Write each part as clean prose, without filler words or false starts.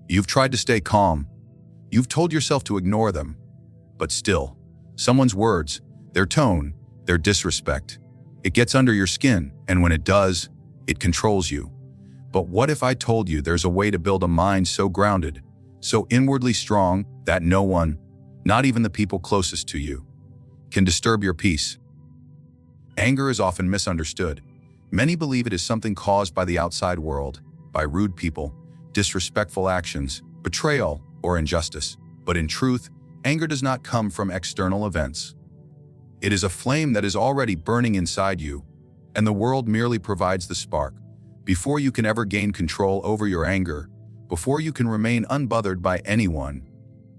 You've tried to stay calm. You've told yourself to ignore them. But still, someone's words, their tone, their disrespect, it gets under your skin, and when it does, it controls you. But what if I told you there's a way to build a mind so grounded, so inwardly strong that no one, not even the people closest to you, can disturb your peace? Anger is often misunderstood. Many believe it is something caused by the outside world, by rude people, disrespectful actions, betrayal, or injustice. But in truth, anger does not come from external events. It is a flame that is already burning inside you, and the world merely provides the spark. Before you can ever gain control over your anger, before you can remain unbothered by anyone,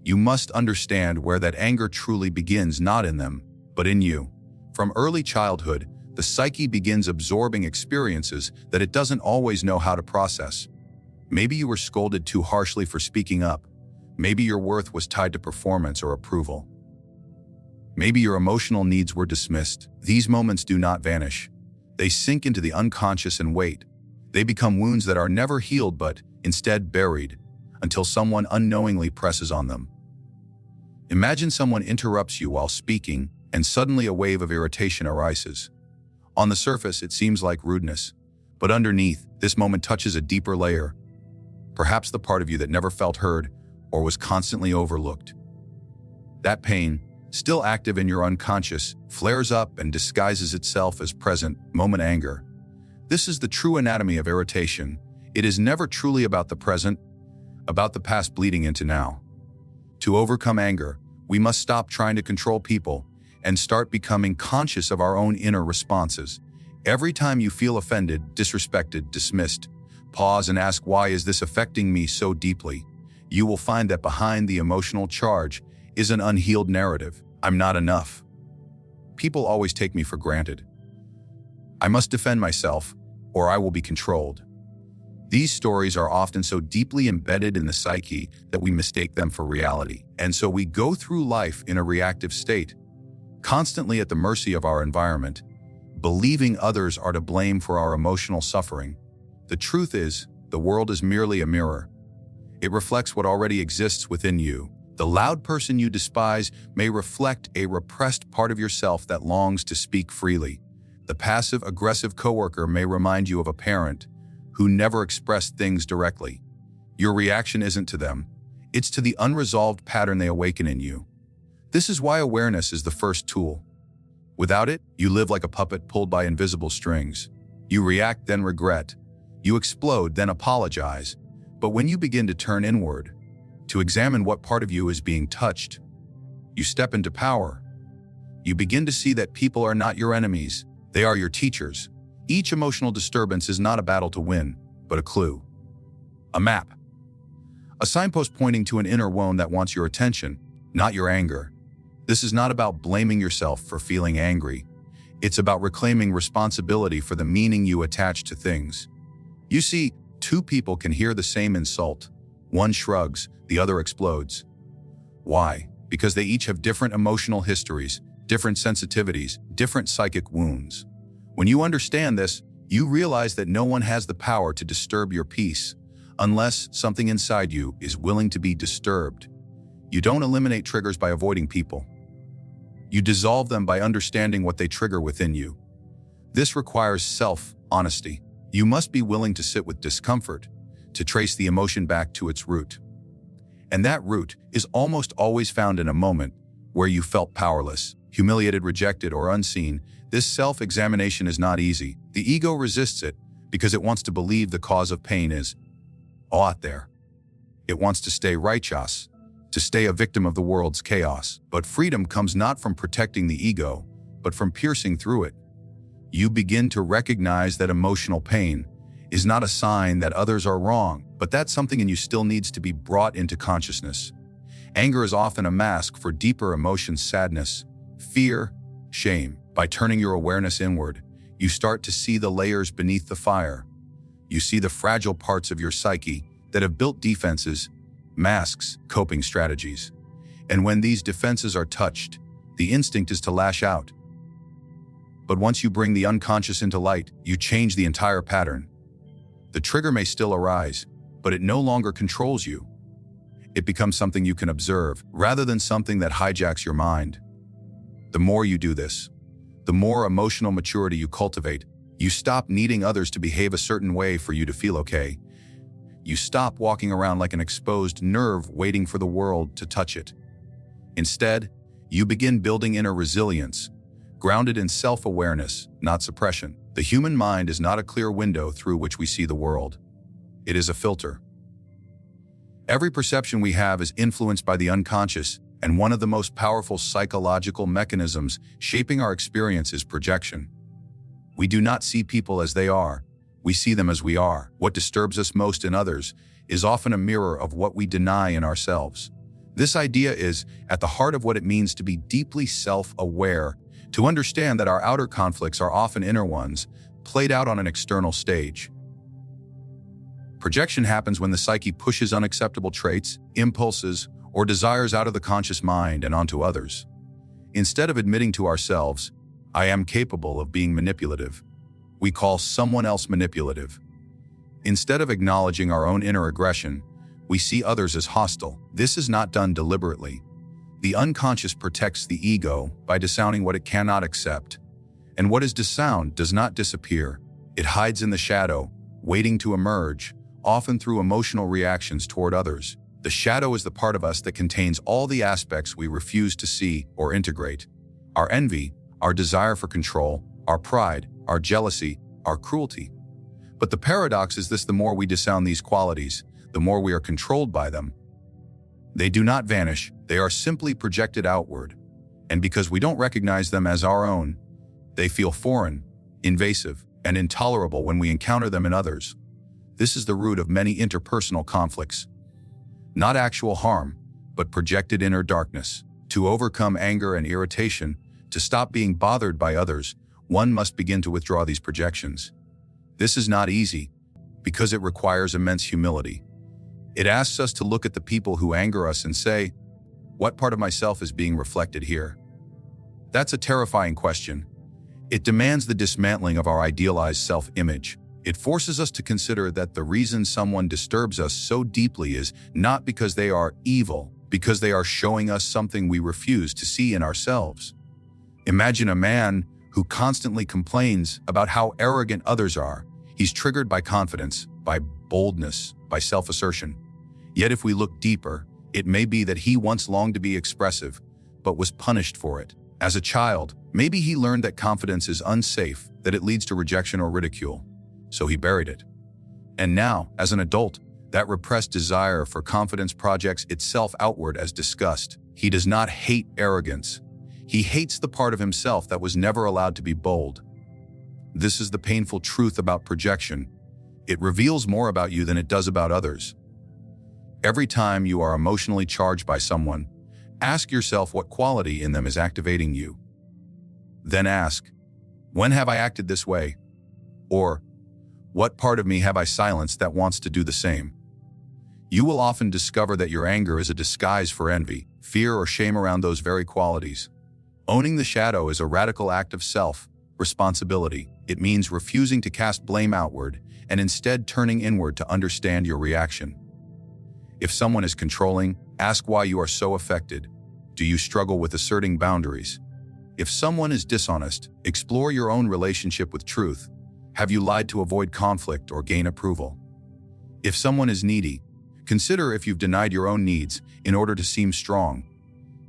you must understand where that anger truly begins, not in them, but in you. From early childhood, the psyche begins absorbing experiences that it doesn't always know how to process. Maybe you were scolded too harshly for speaking up. Maybe your worth was tied to performance or approval. Maybe your emotional needs were dismissed. These moments do not vanish. They sink into the unconscious and wait. They become wounds that are never healed but instead buried until someone unknowingly presses on them. Imagine someone interrupts you while speaking and suddenly a wave of irritation arises. On the surface, it seems like rudeness, but underneath, this moment touches a deeper layer. Perhaps the part of you that never felt heard or was constantly overlooked. That pain, still active in your unconscious, flares up and disguises itself as present moment anger. This is the true anatomy of irritation. It is never truly about the present, about the past bleeding into now. To overcome anger, we must stop trying to control people and start becoming conscious of our own inner responses. Every time you feel offended, disrespected, dismissed, pause and ask, why is this affecting me so deeply? You will find that behind the emotional charge is an unhealed narrative. I'm not enough. People always take me for granted. I must defend myself, or I will be controlled. These stories are often so deeply embedded in the psyche that we mistake them for reality. And so we go through life in a reactive state, constantly at the mercy of our environment, believing others are to blame for our emotional suffering. The truth is, the world is merely a mirror. It reflects what already exists within you. The loud person you despise may reflect a repressed part of yourself that longs to speak freely. The passive-aggressive coworker may remind you of a parent who never expressed things directly. Your reaction isn't to them. It's to the unresolved pattern they awaken in you. This is why awareness is the first tool. Without it, you live like a puppet pulled by invisible strings. You react, then regret. You explode, then apologize. But when you begin to turn inward, to examine what part of you is being touched, you step into power. You begin to see that people are not your enemies. They are your teachers. Each emotional disturbance is not a battle to win, but a clue. A map. A signpost pointing to an inner wound that wants your attention, not your anger. This is not about blaming yourself for feeling angry. It's about reclaiming responsibility for the meaning you attach to things. You see, two people can hear the same insult. One shrugs, the other explodes. Why? Because they each have different emotional histories, different sensitivities, different psychic wounds. When you understand this, you realize that no one has the power to disturb your peace unless something inside you is willing to be disturbed. You don't eliminate triggers by avoiding people. You dissolve them by understanding what they trigger within you. This requires self-honesty. You must be willing to sit with discomfort, to trace the emotion back to its root. And that root is almost always found in a moment where you felt powerless, humiliated, rejected, or unseen. This self-examination is not easy. The ego resists it because it wants to believe the cause of pain is out there. It wants to stay righteous, to stay a victim of the world's chaos. But freedom comes not from protecting the ego, but from piercing through it. You begin to recognize that emotional pain is not a sign that others are wrong, but that something in you still needs to be brought into consciousness. Anger is often a mask for deeper emotions: sadness, fear, shame. By turning your awareness inward, you start to see the layers beneath the fire. You see the fragile parts of your psyche that have built defenses, masks, coping strategies. And when these defenses are touched, the instinct is to lash out. But once you bring the unconscious into light, you change the entire pattern. The trigger may still arise, but it no longer controls you. It becomes something you can observe, rather than something that hijacks your mind. The more you do this, the more emotional maturity you cultivate. You stop needing others to behave a certain way for you to feel okay. You stop walking around like an exposed nerve waiting for the world to touch it. Instead, you begin building inner resilience, grounded in self-awareness, not suppression. The human mind is not a clear window through which we see the world. It is a filter. Every perception we have is influenced by the unconscious, and one of the most powerful psychological mechanisms shaping our experience is projection. We do not see people as they are. We see them as we are. What disturbs us most in others is often a mirror of what we deny in ourselves. This idea is at the heart of what it means to be deeply self-aware, to understand that our outer conflicts are often inner ones, played out on an external stage. Projection happens when the psyche pushes unacceptable traits, impulses, or desires out of the conscious mind and onto others. Instead of admitting to ourselves, "I am capable of being manipulative," we call someone else manipulative. Instead of acknowledging our own inner aggression, we see others as hostile. This is not done deliberately. The unconscious protects the ego by disowning what it cannot accept. And what is disowned does not disappear. It hides in the shadow, waiting to emerge, often through emotional reactions toward others. The shadow is the part of us that contains all the aspects we refuse to see or integrate. Our envy, our desire for control, our pride, our jealousy, our cruelty. But the paradox is this: the more we disown these qualities, the more we are controlled by them. They do not vanish, they are simply projected outward. And because we don't recognize them as our own, they feel foreign, invasive, and intolerable when we encounter them in others. This is the root of many interpersonal conflicts. Not actual harm, but projected inner darkness. To overcome anger and irritation, to stop being bothered by others, one must begin to withdraw these projections. This is not easy, because it requires immense humility. It asks us to look at the people who anger us and say, what part of myself is being reflected here? That's a terrifying question. It demands the dismantling of our idealized self-image. It forces us to consider that the reason someone disturbs us so deeply is not because they are evil, because they are showing us something we refuse to see in ourselves. Imagine a man who constantly complains about how arrogant others are. He's triggered by confidence, by boldness, by self-assertion. Yet if we look deeper, it may be that he once longed to be expressive, but was punished for it. As a child, maybe he learned that confidence is unsafe, that it leads to rejection or ridicule. So he buried it. And now, as an adult, that repressed desire for confidence projects itself outward as disgust. He does not hate arrogance. He hates the part of himself that was never allowed to be bold. This is the painful truth about projection. It reveals more about you than it does about others. Every time you are emotionally charged by someone, ask yourself what quality in them is activating you. Then ask, when have I acted this way? Or, what part of me have I silenced that wants to do the same? You will often discover that your anger is a disguise for envy, fear, or shame around those very qualities. Owning the shadow is a radical act of self-responsibility. It means refusing to cast blame outward and instead turning inward to understand your reaction. If someone is controlling, ask why you are so affected. Do you struggle with asserting boundaries? If someone is dishonest, explore your own relationship with truth. Have you lied to avoid conflict or gain approval? If someone is needy, consider if you've denied your own needs in order to seem strong.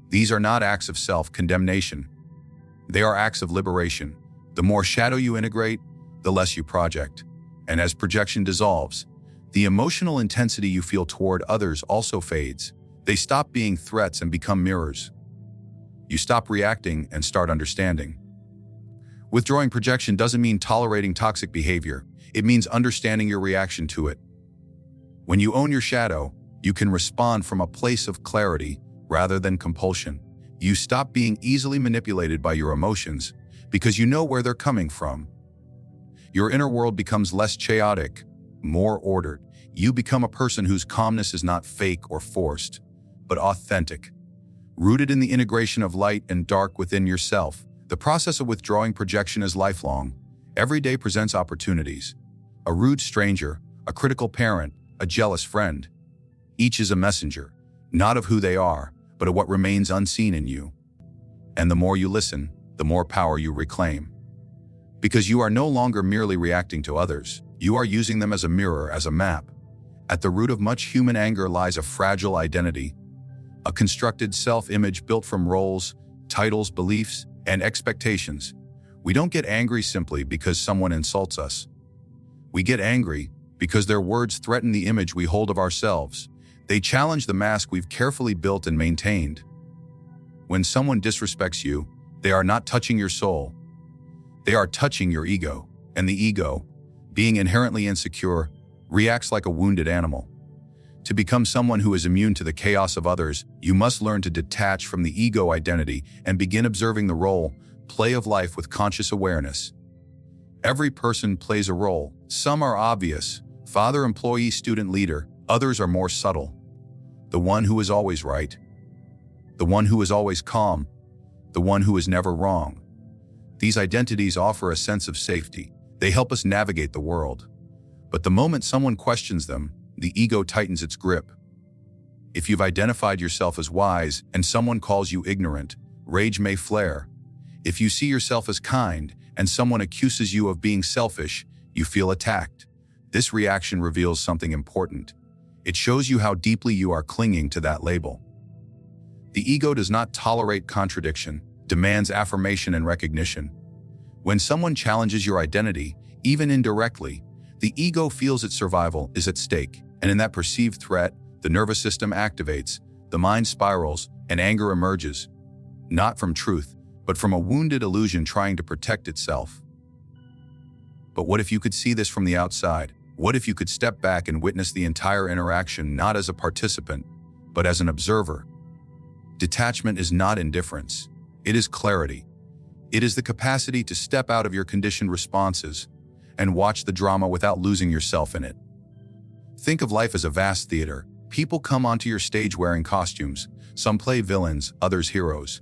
These are not acts of self-condemnation. They are acts of liberation. The more shadow you integrate, the less you project. And as projection dissolves, the emotional intensity you feel toward others also fades. They stop being threats and become mirrors. You stop reacting and start understanding. Withdrawing projection doesn't mean tolerating toxic behavior. It means understanding your reaction to it. When you own your shadow, you can respond from a place of clarity rather than compulsion. You stop being easily manipulated by your emotions because you know where they're coming from. Your inner world becomes less chaotic, more ordered. You become a person whose calmness is not fake or forced, but authentic, rooted in the integration of light and dark within yourself. The process of withdrawing projection is lifelong. Every day presents opportunities. A rude stranger, a critical parent, a jealous friend. Each is a messenger. not of who they are, but of what remains unseen in you. And the more you listen, the more power you reclaim. Because you are no longer merely reacting to others, you are using them as a mirror, as a map. At the root of much human anger lies a fragile identity, a constructed self-image built from roles, titles, beliefs, and expectations. We don't get angry simply because someone insults us. We get angry because their words threaten the image we hold of ourselves. They challenge the mask we've carefully built and maintained. When someone disrespects you, they are not touching your soul. They are touching your ego. And the ego, being inherently insecure, reacts like a wounded animal. To become someone who is immune to the chaos of others, you must learn to detach from the ego identity and begin observing the role, play of life with conscious awareness. Every person plays a role. Some are obvious: father, employee, student, leader. Others are more subtle. The one who is always right. The one who is always calm. The one who is never wrong. These identities offer a sense of safety. They help us navigate the world. But the moment someone questions them, the ego tightens its grip. If you've identified yourself as wise and someone calls you ignorant, rage may flare. If you see yourself as kind and someone accuses you of being selfish, you feel attacked. This reaction reveals something important. It shows you how deeply you are clinging to that label. The ego does not tolerate contradiction, demands affirmation and recognition. When someone challenges your identity, even indirectly, the ego feels its survival is at stake, and in that perceived threat, the nervous system activates, the mind spirals, and anger emerges, not from truth, but from a wounded illusion trying to protect itself. But what if you could see this from the outside? What if you could step back and witness the entire interaction not as a participant, but as an observer? Detachment is not indifference. It is clarity. It is the capacity to step out of your conditioned responses and watch the drama without losing yourself in it. Think of life as a vast theater. People come onto your stage wearing costumes. Some play villains, others heroes.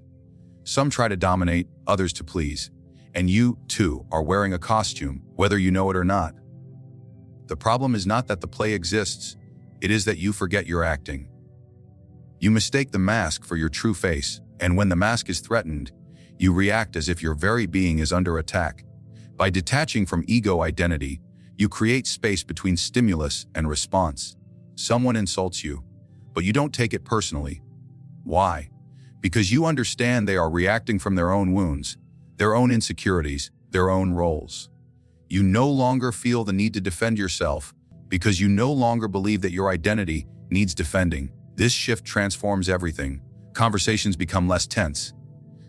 Some try to dominate, others to please. And you, too, are wearing a costume, whether you know it or not. The problem is not that the play exists. It is that you forget you're acting. You mistake the mask for your true face, and when the mask is threatened, you react as if your very being is under attack. By detaching from ego identity, you create space between stimulus and response. Someone insults you, but you don't take it personally. Why? Because you understand they are reacting from their own wounds, their own insecurities, their own roles. You no longer feel the need to defend yourself because you no longer believe that your identity needs defending. This shift transforms everything. Conversations become less tense.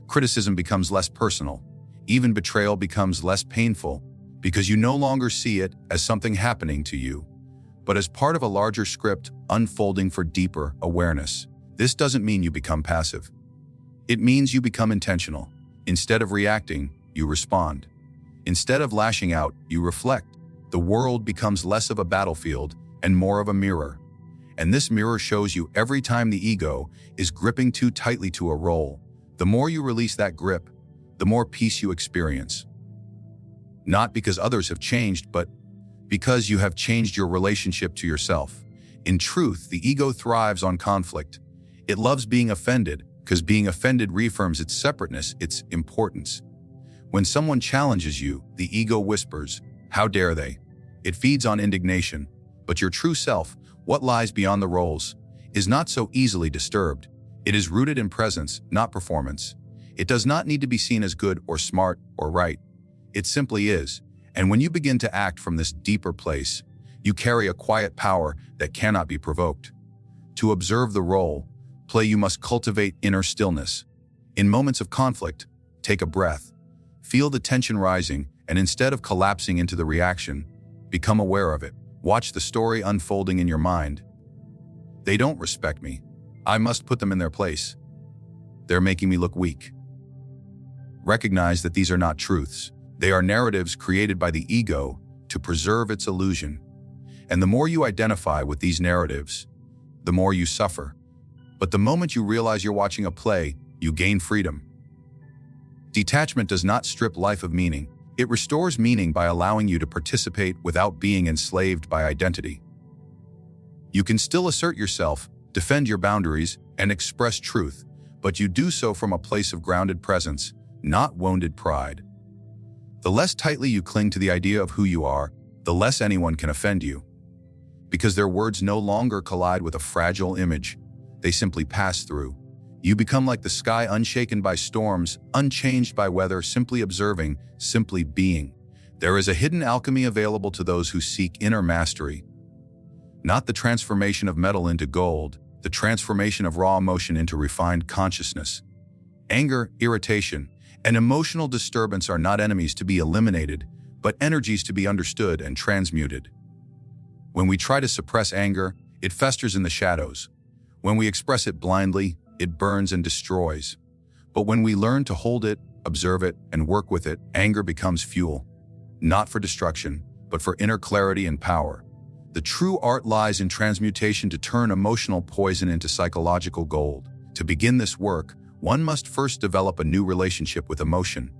Criticism becomes less personal. Even betrayal becomes less painful because you no longer see it as something happening to you, but as part of a larger script unfolding for deeper awareness. This doesn't mean you become passive. It means you become intentional. Instead of reacting, you respond. Instead of lashing out, you reflect. The world becomes less of a battlefield and more of a mirror. And this mirror shows you every time the ego is gripping too tightly to a role. The more you release that grip, the more peace you experience. Not because others have changed, but because you have changed your relationship to yourself. In truth, the ego thrives on conflict. It loves being offended because being offended reaffirms its separateness, its importance. When someone challenges you, the ego whispers, "How dare they?" It feeds on indignation, but your true self, what lies beyond the roles, is not so easily disturbed. It is rooted in presence, not performance. It does not need to be seen as good or smart or right. It simply is. And when you begin to act from this deeper place, you carry a quiet power that cannot be provoked. To observe the role, play, you must cultivate inner stillness. In moments of conflict, take a breath. Feel the tension rising, and instead of collapsing into the reaction, become aware of it. Watch the story unfolding in your mind. They don't respect me. I must put them in their place. They're making me look weak. Recognize that these are not truths. They are narratives created by the ego to preserve its illusion. And the more you identify with these narratives, the more you suffer. But the moment you realize you're watching a play, you gain freedom. Detachment does not strip life of meaning. It restores meaning by allowing you to participate without being enslaved by identity. You can still assert yourself, defend your boundaries, and express truth, but you do so from a place of grounded presence, not wounded pride. The less tightly you cling to the idea of who you are, the less anyone can offend you. Because their words no longer collide with a fragile image, they simply pass through. You become like the sky, unshaken by storms, unchanged by weather, simply observing, simply being. There is a hidden alchemy available to those who seek inner mastery. Not the transformation of metal into gold, the transformation of raw emotion into refined consciousness. Anger, irritation, and emotional disturbance are not enemies to be eliminated, but energies to be understood and transmuted. When we try to suppress anger, it festers in the shadows. When we express it blindly, it burns and destroys. But when we learn to hold it, observe it, and work with it, anger becomes fuel. Not for destruction, but for inner clarity and power. The true art lies in transmutation to turn emotional poison into psychological gold. To begin this work, one must first develop a new relationship with emotion.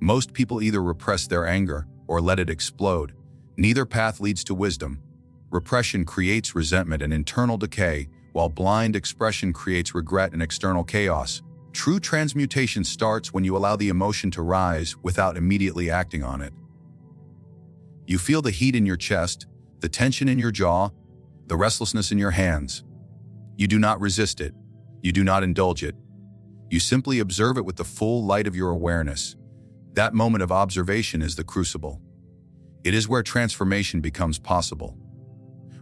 Most people either repress their anger or let it explode. Neither path leads to wisdom. Repression creates resentment and internal decay, while blind expression creates regret and external chaos. True transmutation starts when you allow the emotion to rise without immediately acting on it. You feel the heat in your chest, the tension in your jaw, the restlessness in your hands. You do not resist it. You do not indulge it. You simply observe it with the full light of your awareness. That moment of observation is the crucible. It is where transformation becomes possible.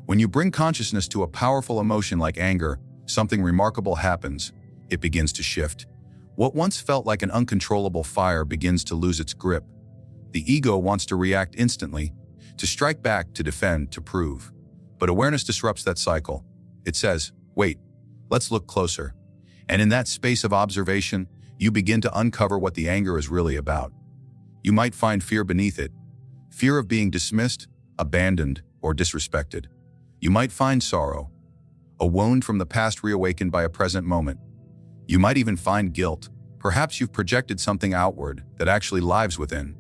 When you bring consciousness to a powerful emotion like anger, something remarkable happens. It begins to shift. What once felt like an uncontrollable fire begins to lose its grip. The ego wants to react instantly, to strike back, to defend, to prove. But awareness disrupts that cycle. It says, wait, let's look closer. And in that space of observation, you begin to uncover what the anger is really about. You might find fear beneath it. Fear of being dismissed, abandoned, or disrespected. You might find sorrow, a wound from the past reawakened by a present moment. You might even find guilt. Perhaps you've projected something outward that actually lives within.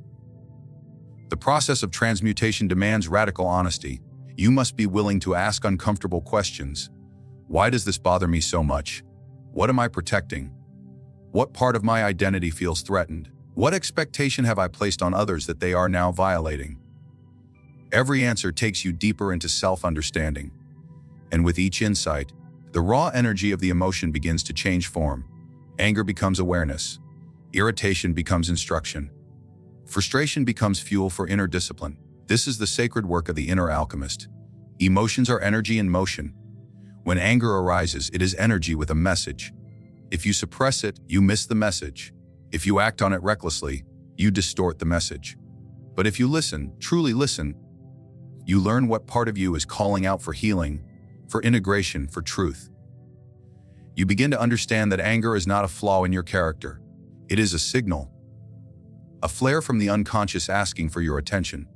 The process of transmutation demands radical honesty. You must be willing to ask uncomfortable questions. Why does this bother me so much? What am I protecting? What part of my identity feels threatened? What expectation have I placed on others that they are now violating? Every answer takes you deeper into self-understanding. And with each insight, the raw energy of the emotion begins to change form. Anger becomes awareness. Irritation becomes instruction. Frustration becomes fuel for inner discipline. This is the sacred work of the inner alchemist. Emotions are energy in motion. When anger arises, it is energy with a message. If you suppress it, you miss the message. If you act on it recklessly, you distort the message. But if you listen, truly listen, you learn what part of you is calling out for healing, for integration, for truth. You begin to understand that anger is not a flaw in your character. It is a signal, a flare from the unconscious asking for your attention.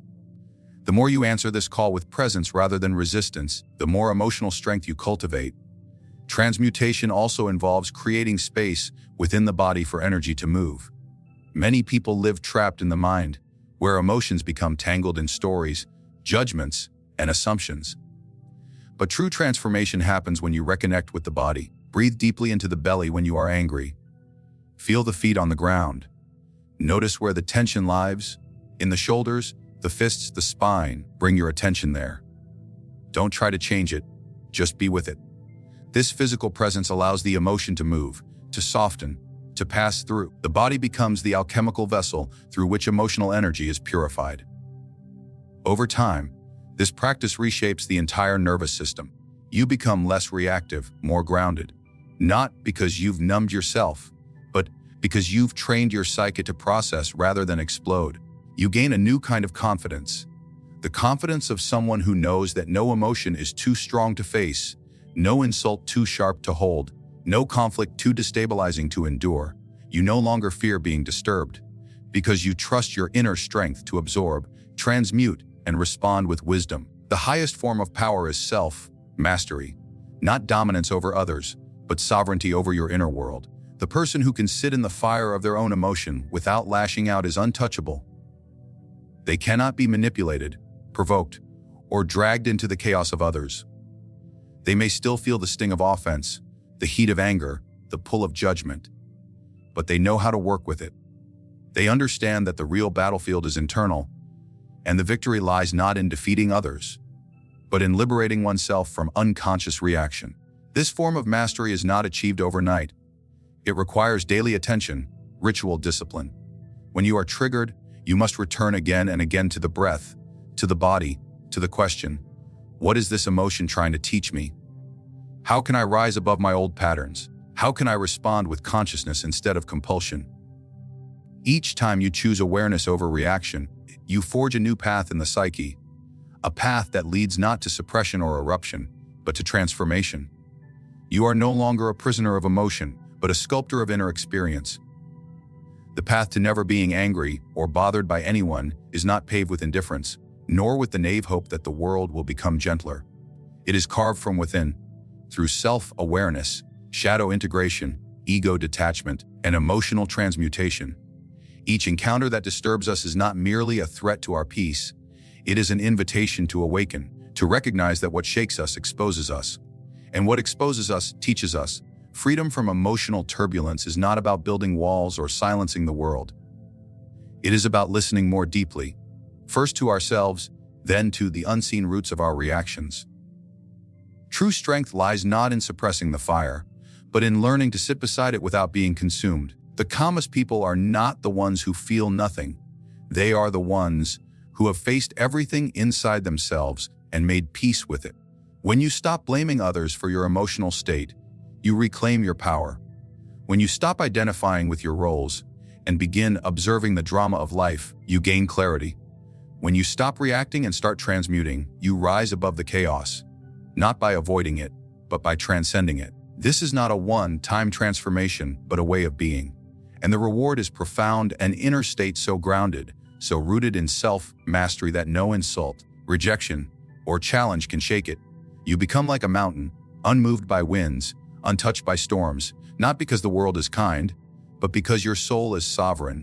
The more you answer this call with presence rather than resistance, the more emotional strength you cultivate. Transmutation also involves creating space within the body for energy to move. Many people live trapped in the mind, where emotions become tangled in stories, judgments, and assumptions. But true transformation happens when you reconnect with the body. Breathe deeply into the belly when you are angry. Feel the feet on the ground. Notice where the tension lies, in the shoulders, the fists, the spine. Bring your attention there. Don't try to change it, just be with it. This physical presence allows the emotion to move, to soften, to pass through. The body becomes the alchemical vessel through which emotional energy is purified. Over time, this practice reshapes the entire nervous system. You become less reactive, more grounded. Not because you've numbed yourself, but because you've trained your psyche to process rather than explode. You gain a new kind of confidence. The confidence of someone who knows that no emotion is too strong to face, no insult too sharp to hold, no conflict too destabilizing to endure. You no longer fear being disturbed, because you trust your inner strength to absorb, transmute, and respond with wisdom. The highest form of power is self-mastery, not dominance over others, but sovereignty over your inner world. The person who can sit in the fire of their own emotion without lashing out is untouchable. They cannot be manipulated, provoked, or dragged into the chaos of others. They may still feel the sting of offense, the heat of anger, the pull of judgment, but they know how to work with it. They understand that the real battlefield is internal, and the victory lies not in defeating others, but in liberating oneself from unconscious reaction. This form of mastery is not achieved overnight. It requires daily attention, ritual discipline. When you are triggered, you must return again and again to the breath, to the body, to the question, what is this emotion trying to teach me? How can I rise above my old patterns? How can I respond with consciousness instead of compulsion? Each time you choose awareness over reaction, you forge a new path in the psyche, a path that leads not to suppression or eruption, but to transformation. You are no longer a prisoner of emotion, but a sculptor of inner experience. The path to never being angry or bothered by anyone is not paved with indifference, nor with the naive hope that the world will become gentler. It is carved from within, through self-awareness, shadow integration, ego detachment, and emotional transmutation. Each encounter that disturbs us is not merely a threat to our peace. It is an invitation to awaken, to recognize that what shakes us exposes us, and what exposes us teaches us. Freedom from emotional turbulence is not about building walls or silencing the world. It is about listening more deeply, first to ourselves, then to the unseen roots of our reactions. True strength lies not in suppressing the fire, but in learning to sit beside it without being consumed. The calmest people are not the ones who feel nothing. They are the ones who have faced everything inside themselves and made peace with it. When you stop blaming others for your emotional state, you reclaim your power. When you stop identifying with your roles and begin observing the drama of life, you gain clarity. When you stop reacting and start transmuting, you rise above the chaos, not by avoiding it, but by transcending it. This is not a one-time transformation, but a way of being. And the reward is profound, an inner state so grounded, so rooted in self-mastery that no insult, rejection, or challenge can shake it. You become like a mountain, unmoved by winds, untouched by storms, not because the world is kind, but because your soul is sovereign.